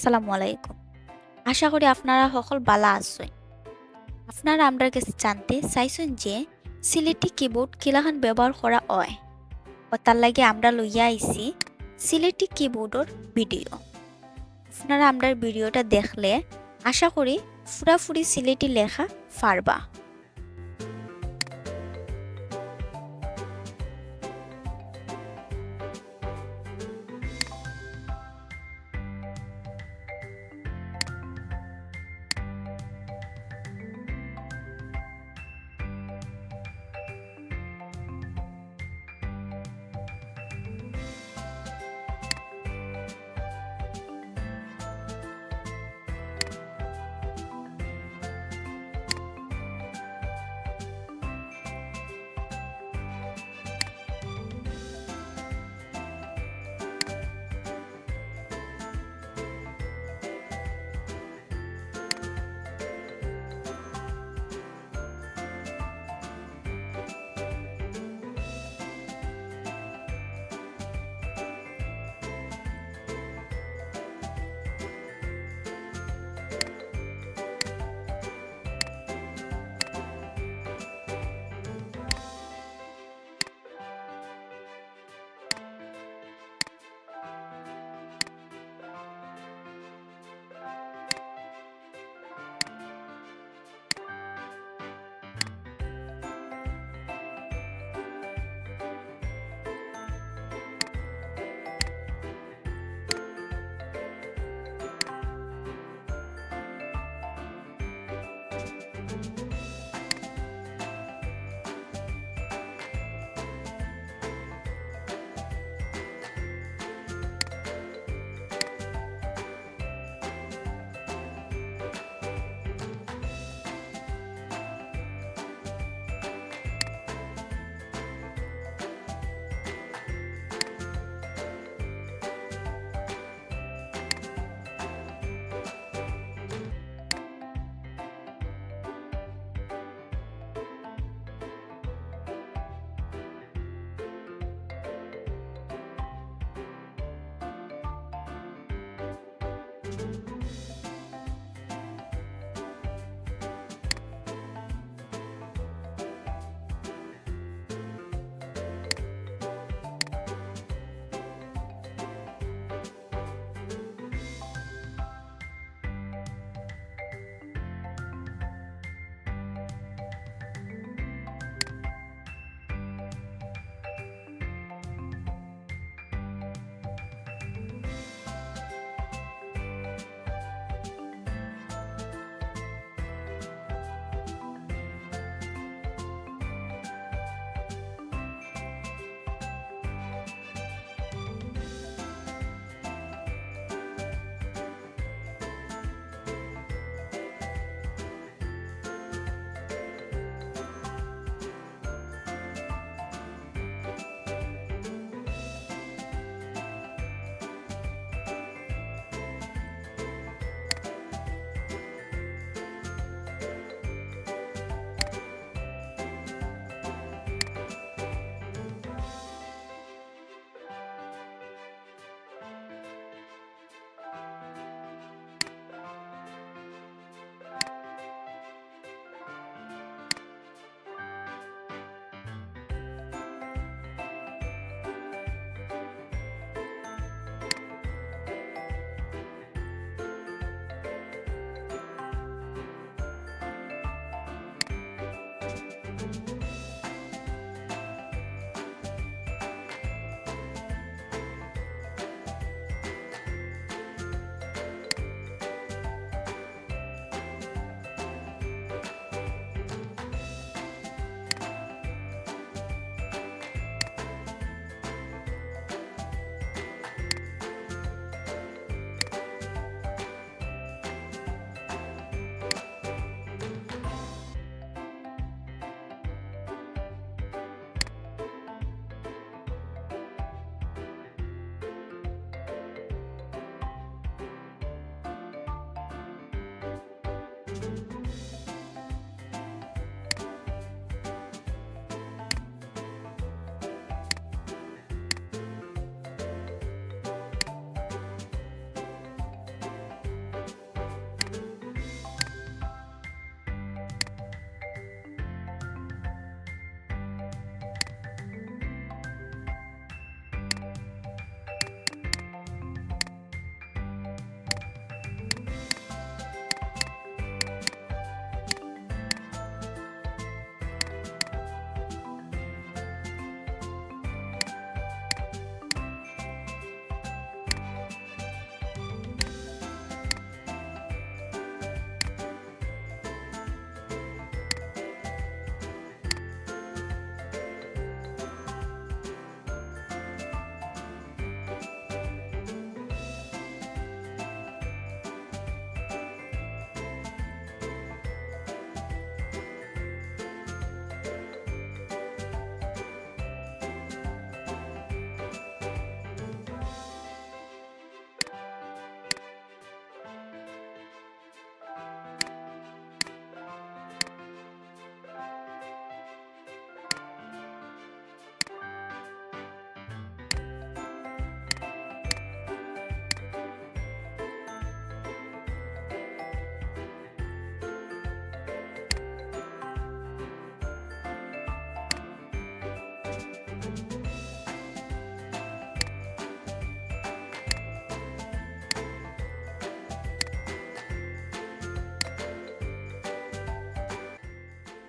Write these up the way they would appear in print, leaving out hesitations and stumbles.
আসসালামু আলাইকুম। আশা করি আপনারা সকল বালা আছেন। আপনারা আমরার কাছে জানতে চাইছেন যে সিলেটি কিবোর্ড কিলাখান ব্যবহার করা হয়। ও তার লাগে আমরা লইয়া আইছি সিলেটি কিবোর্ডর ভিডিও। আপনারা আমরার ভিডিওটা দেখলে আশা করি পুরাপুরি সিলেটি লেখা পারবা।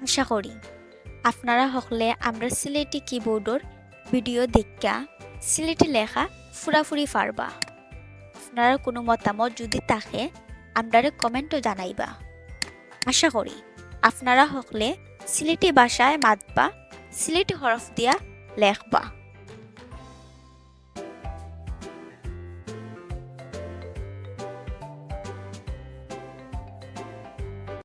আশা করি আপনারা সকলে আমরা সিলেটি কিবোর্ডর ভিডিও দেখা সিলেটি লেখা ফুরাফুরি পারবা। আপনারা কোনো মতামত যদি থাকে আমরারে কমেন্টও জানাইবা। আশা করি আপনারা সকলে সিলেটি ভাষায় মাতবা, সিলেটি হরফ দিয়া লেখবা।